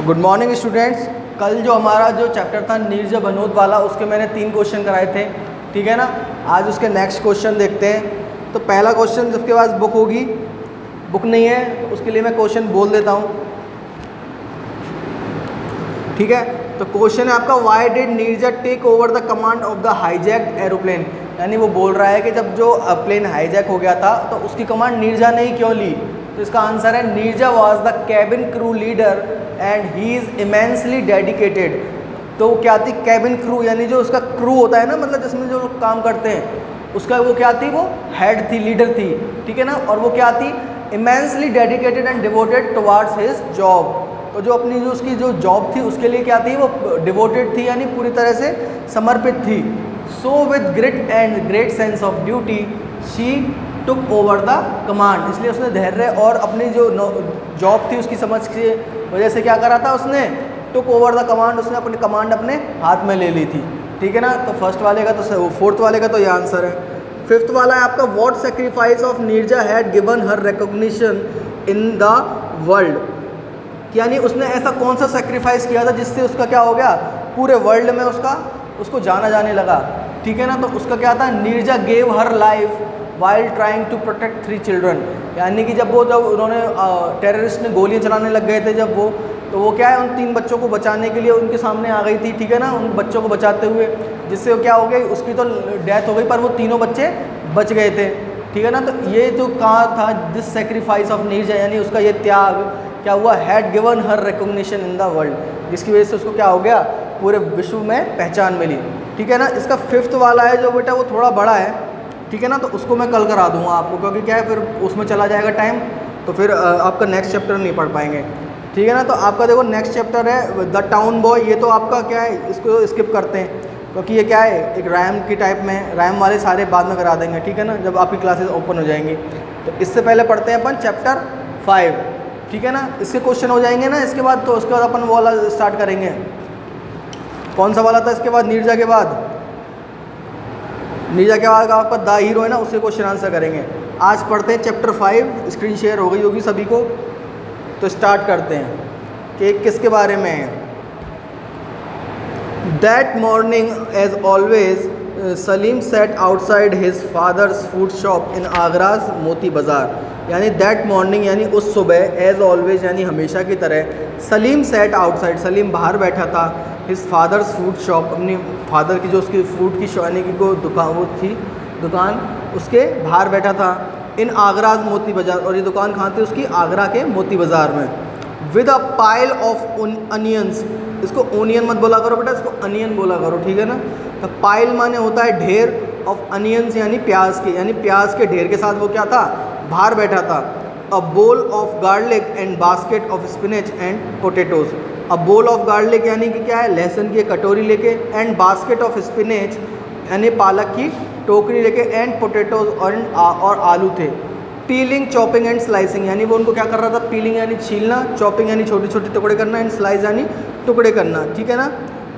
Good morning students. कल जो हमारा जो चैप्टर था नीरजा बनोद वाला, उसके मैंने 3 क्वेश्चन कराए थे, ठीक है ना। आज उसके नेक्स्ट क्वेश्चन देखते हैं। तो पहला क्वेश्चन, जिसके पास बुक होगी, बुक नहीं है तो उसके लिए मैं क्वेश्चन बोल देता हूँ, ठीक है। तो क्वेश्चन है आपका, why did Neerja take over the command of the hijacked aeroplane. यानी वो बोल रहा है कि जब जो प्लेन हाईजैक हो गया था तो उसकी कमांड नीरजा ने ही क्यों ली। तो इसका आंसर है, Neerja was the cabin crew leader and he is immensely dedicated. तो क्या थी कैबिन क्रू, यानी जो उसका क्रू होता है ना, मतलब जिसमें जो लोग काम करते हैं, उसका वो क्या थी, वो हेड थी, लीडर थी, ठीक है ना। और वो क्या थी, immensely dedicated and devoted towards his job. तो जो अपनी जो उसकी जो जॉब थी उसके लिए क्या थी, वो डिवोटेड थी, यानी पूरी तरह से समर्पित थी। So with grit and great sense of duty she took over the command. इसलिए उसने धैर्य और अपनी जो जॉब थी उसकी समझ की वजह से क्या करा था, उसने टुक ओवर द कमांड, उसने अपनी कमांड अपने हाथ में ले ली थी, ठीक है ना। तो फर्स्ट वाले का तो फोर्थ वाले का तो ये आंसर है। फिफ्थ वाला है आपका, what sacrifice of Neerja had given her recognition in the world. यानी उसने ऐसा कौन सा सेक्रीफाइस किया था जिससे उसका क्या हो गया, पूरे वर्ल्ड में उसको जाना जाने लगा, ठीक है ना। तो उसका क्या था, Neerja gave her life while trying to protect 3 children. यानी कि जब उन्होंने टेररिस्ट ने गोलियां चलाने लग गए थे जब वो, तो वो क्या है, उन 3 बच्चों को बचाने के लिए उनके सामने आ गई थी, ठीक है ना, उन बच्चों को बचाते हुए, जिससे वो क्या हो गई, उसकी तो डेथ हो गई पर वो तीनों बच्चे बच गए थे, ठीक है ना। तो ये जो कहा था, दिस सेक्रीफाइस ऑफ नीरजा, यानी उसका ये त्याग क्या हुआ, had given her recognition in the world, जिसकी वजह से उसको क्या हो गया, पूरे विश्व में पहचान मिली, ठीक है ना। इसका फिफ्थ वाला है जो बेटा, वो थोड़ा बड़ा है, ठीक है ना। तो उसको मैं कल करा दूंगा आपको, क्योंकि क्या है फिर उसमें चला जाएगा टाइम, तो फिर आपका नेक्स्ट चैप्टर नहीं पढ़ पाएंगे, ठीक है ना। तो आपका देखो नेक्स्ट चैप्टर है द टाउन बॉय। ये तो आपका क्या है, इसको स्किप करते हैं क्योंकि ये क्या है, एक राइम की टाइप में है। राइम वाले सारे बाद में करा देंगे, ठीक है ना, जब आपकी क्लासेस ओपन हो जाएंगी। तो इससे पहले पढ़ते हैं अपन चैप्टर 5, ठीक है ना। इसके क्वेश्चन हो जाएंगे ना इसके बाद, तो उसके बाद अपन वो वाला स्टार्ट करेंगे। कौन सा वाला था इसके बाद, नीरजा के बाद, नीरजा के बाद आपका द हीरो है ना, उसके क्वेश्चन आंसर करेंगे। आज पढ़ते हैं चैप्टर 5। स्क्रीन शेयर हो गई होगी सभी को, तो स्टार्ट करते हैं कि किसके बारे में है। That morning as always Salim sat outside his father's food shop in Agra's Moti Bazaar. यानी दैट मॉर्निंग यानी उस सुबह, एज ऑलवेज यानी हमेशा की तरह, सलीम सेट आउटसाइड, सलीम बाहर बैठा था, हिज फादर्स फूड शॉप, अपनी फादर की जो उसकी फूड की यानी कि वो दुकान, वो थी दुकान, उसके बाहर बैठा था। इन आगराज मोती बाज़ार, और ये दुकान कहाँ थी उसकी, आगरा के मोती बाज़ार में। With a pile of onions, इसको ओनियन मत बोला करो बेटा, इसको अनियन बोला करो, ठीक है ना। तो पाइल माने होता है ढेर, ऑफ अनियंस यानी प्याज के, यानी प्याज के ढेर के साथ वो क्या था, बाहर बैठा था। A bowl of garlic and basket of spinach and potatoes. A bowl of garlic यानी कि क्या है, लहसुन की कटोरी लेके, एंड बास्केट ऑफ स्पिनच यानी पालक की टोकरी लेके, एंड पोटैटोज और आलू थे। पीलिंग, चॉपिंग एंड स्लाइसिंग, यानी वो उनको क्या कर रहा था, पीलिंग यानी छीलना, चॉपिंग यानी छोटे छोटे टुकड़े करना, एंड स्लाइस यानी टुकड़े करना, ठीक है ना।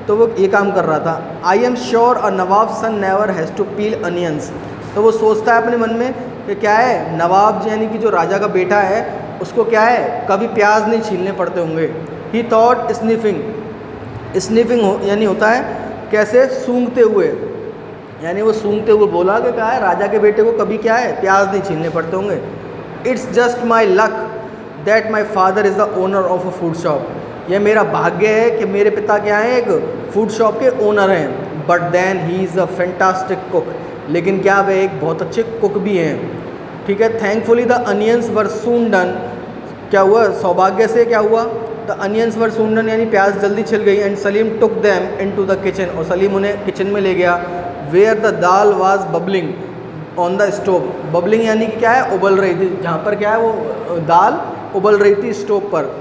तो वो ये काम कर रहा था। I am sure a nawab son never has to peel onions. तो वो सोचता है अपने मन में कि क्या है, नवाब यानी कि जो राजा का बेटा है, उसको क्या है, कभी प्याज नहीं छीलने पड़ते होंगे। ही थॉट स्निफिंग, स्निफिंग यानी होता है कैसे, सूंघते हुए, यानी वो सूंघते हुए बोला कि क्या है, राजा के बेटे को कभी क्या है, प्याज नहीं छीलने पड़ते होंगे। It's just my luck that my father is the owner of a food shop. यह मेरा भाग्य है कि मेरे पिता क्या हैं, एक फूड शॉप के ओनर हैं। But then he is a fantastic cook, लेकिन क्या वे एक बहुत अच्छे कुक भी हैं, ठीक है। Thankfully the onions were soon done. क्या हुआ, सौभाग्य से क्या हुआ, the onions were soon done यानी प्याज जल्दी छिल गई। And Salim took them into the kitchen, और सलीम उन्हें किचन में ले गया। Where the dal was bubbling on the stove. Bubbling यानी कि क्या है, उबल रही थी, जहाँ पर क्या है वो दाल उबल रही थी स्टोव पर।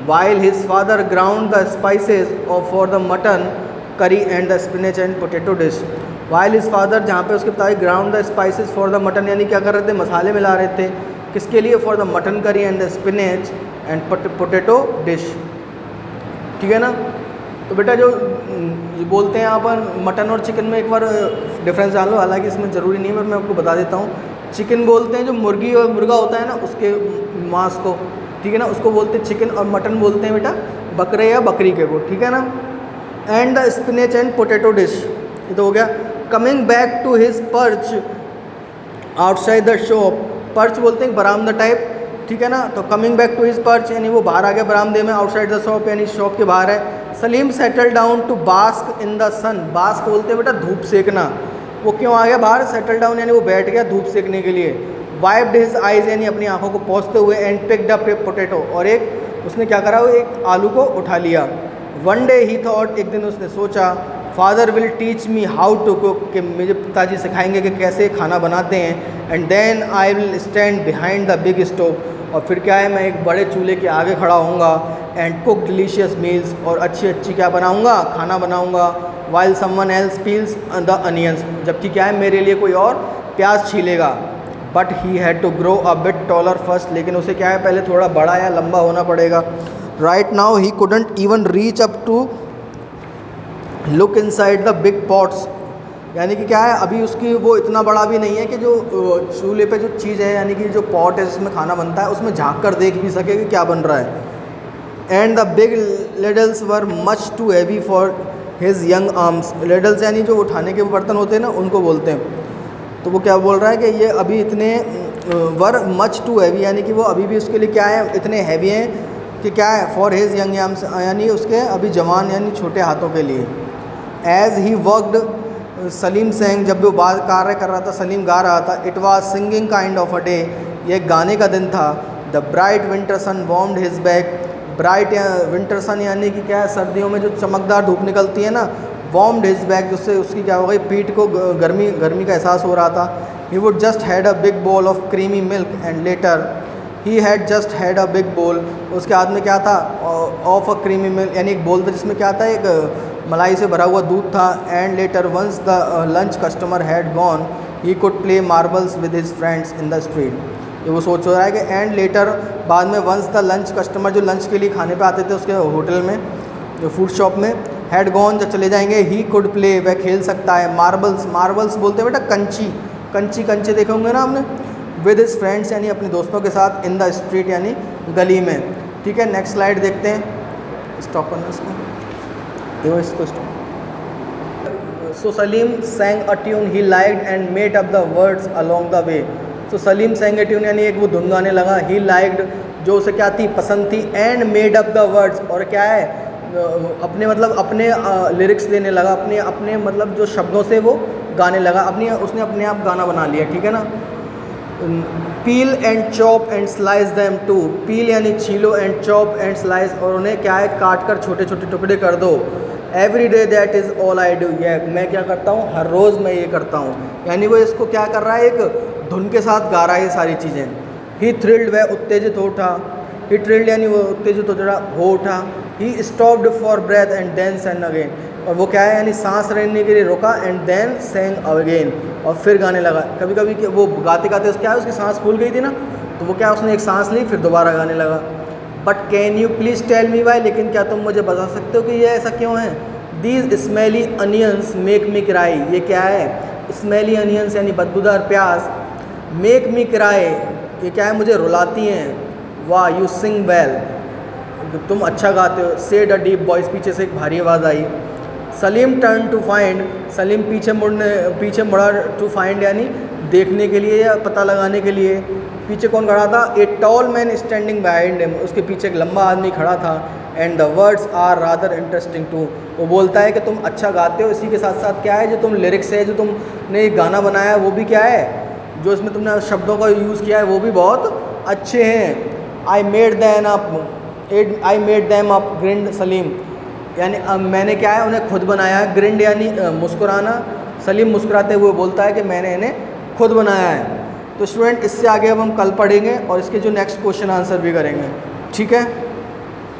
While his father ground the spices for the mutton curry and the spinach and potato dish. While his father, जहाँ पे उसके पिता ground the spices for the mutton, यानी क्या कर रहे थे, मसाले मिला रहे थे, किसके लिए, for the mutton curry and the spinach and potato dish, ठीक है ना। तो बेटा जो बोलते हैं अपन मटन और चिकन में एक बार डिफरेंस जान लो, हालांकि इसमें ज़रूरी नहीं है, पर मैं आपको बता देता हूँ। चिकन बोलते हैं जो मुर्गी और मुर्गा होता है ना, उसके मांस को, ठीक है ना, उसको बोलते हैं चिकन, और मटन बोलते हैं बेटा बकरे या बकरी के को, ठीक है ना। And the spinach and potato dish, ये तो हो गया। Coming back to his perch outside the shop, perch बोलते हैं बरामदा टाइप, ठीक है ना। तो coming back to his perch यानी वो बाहर आ गया बरामदे में, आउटसाइड द शॉप यानी शॉप के बाहर है। Salim settle down to bask in the sun, bask बोलते हैं बेटा धूप सेकना, वो क्यों आ गया बाहर, सेटल डाउन यानी वो बैठ गया धूप सेकने के लिए। वाइप्ड हिज आइज यानी अपनी आंखों को पोंछते हुए, and picked up A potato, और एक उसने क्या करा, वो एक आलू को उठा लिया। वन डे ही थॉट, एक दिन उसने सोचा, father will teach me how to cook, कि मुझे पिताजी सिखाएंगे कि कैसे खाना बनाते हैं। And then I will stand behind the big stove, और फिर क्या है मैं एक बड़े चूल्हे के आगे खड़ा होऊंगा। एंड कुक डिलीशियस मील्स, और अच्छी अच्छी क्या बनाऊंगा, खाना बनाऊंगा। While someone else peels the onions, जबकि क्या है मेरे लिए कोई और प्याज छीलेगा। But he had to grow a bit taller first, लेकिन उसे क्या है पहले थोड़ा बड़ा या लंबा होना पड़ेगा। Right now he couldn't even reach up to look inside the big pots, यानी कि क्या है अभी उसकी वो इतना बड़ा भी नहीं है कि जो चूल्हे पे जो चीज़ है यानी कि जो पॉट है जिसमें खाना बनता है उसमें झांक कर देख भी सके कि क्या बन रहा है। And the big ladles were much too heavy for his young arms, ladles यानी जो उठाने के बर्तन होते हैं ना उनको बोलते हैं। तो वो क्या बोल रहा है कि ये अभी इतने वर मच टू हैवी, यानी कि वो अभी भी उसके लिए क्या है इतने हैवी हैं कि क्या है फॉर हिज यंग आर्म्स, यानी उसके अभी जवान यानी छोटे हाथों के लिए। As he worked Salim Seng, जब वो बात कार्य कर रहा था सलीम गा रहा था। It was singing kind of a day, ये गाने का दिन था। The bright winter sun warmed his back, bright या विंटर सन यानी कि क्या है सर्दियों में जो चमकदार धूप निकलती है ना, वार्म्ड हिज बैक जिससे उसकी क्या हो गई पीठ को गर्मी का एहसास हो रहा था। He would just had a big bowl of creamy milk, and later he had just had a big बोल, उसके हाथ में क्या था ऑफ अ क्रीमी मिल्क, यानी एक बोल था जिसमें क्या था एक मलाई से भरा हुआ दूध था। And later once the lunch customer had gone he could play marbles with his friends in the street, ये वो सोच रहा है कि एंड लेटर बाद में वंस द लंच कस्टमर जो लंच के लिए खाने पे आते थे उसके होटल में जो फूड शॉप में, हैड गॉन जब चले जाएंगे, ही कुड प्ले वह खेल सकता है, मार्बल्स, मार्बल्स बोलते हैं बेटा कंची, कंची कंचे देखे होंगे ना आपने, विद हिज फ्रेंड्स यानी अपने दोस्तों के साथ, इन द स्ट्रीट यानी गली में। ठीक है नेक्स्ट स्लाइड देखते हैं, स्टॉप करना इसको, इसको stop. So Salim sang a tune he liked and made up the words along the way, तो सलीम sang a tune यानी एक वो धुन गाने लगा, he liked जो उसे क्या थी पसंद थी, and made up the words और क्या है अपने मतलब अपने लिरिक्स देने लगा, अपने अपने मतलब जो शब्दों से वो गाने लगा, उसने अपने आप गाना बना लिया। ठीक है ना। Peel and chop and slice them too, peel यानी छीलो एंड चॉप एंड स्लाइस और उन्हें क्या है काट कर छोटे छोटे टुकड़े कर दो। Every day that is all I do, ये मैं क्या करता हूँ हर रोज़ मैं ये करता हूँ, यानी वो इसको क्या कर रहा है एक धुन के साथ गा रहा है ये सारी चीज़ें। ही थ्रिल्ड वह उत्तेजित हो उठा, ही थ्रिल्ड यानी वो उत्तेजित हो उठा। He stopped for breath and then sang again, और वो क्या है यानी सांस लेने के लिए रुका एंड देन sang अगेन और फिर गाने लगा। कभी कभी वो गाते गाते क्या है उसकी सांस फूल गई थी ना, तो वो क्या उसने एक सांस ली फिर दोबारा गाने लगा। But can you please tell me why, लेकिन क्या तुम मुझे बता सकते हो कि ये ऐसा क्यों है। These smelly onions make me cry, ये क्या है स्मेली अनियंस यानी बदबूदार प्याज, मेक मी क्राई ये क्या है मुझे रुलाती हैं। वाह यू सिंग वेल, तुम अच्छा गाते हो। सेड अ डीप वॉइस, पीछे से एक भारी आवाज़ आई। Salim turned to find, Salim पीछे मुड़ा टू फाइंड यानी देखने के लिए या पता लगाने के लिए। पीछे कौन खड़ा था, a tall man standing behind him, उसके पीछे एक लंबा आदमी खड़ा था। And the words are rather interesting too, वो बोलता है कि तुम अच्छा गाते हो, इसी के साथ साथ क्या है जो तुम लिरिक्स है जो तुमने गाना बनाया है वो भी क्या है जो इसमें तुमने शब्दों का यूज़ किया है वो भी बहुत अच्छे हैं। I made them up grind Salim, यानी मैंने क्या है उन्हें खुद बनाया है। ग्रिंड यानी मुस्कुराना, सलीम मुस्कुराते हुए बोलता है कि मैंने इन्हें खुद बनाया है। तो स्टूडेंट इससे आगे अब हम कल पढ़ेंगे और इसके जो नेक्स्ट क्वेश्चन आंसर भी करेंगे। ठीक है।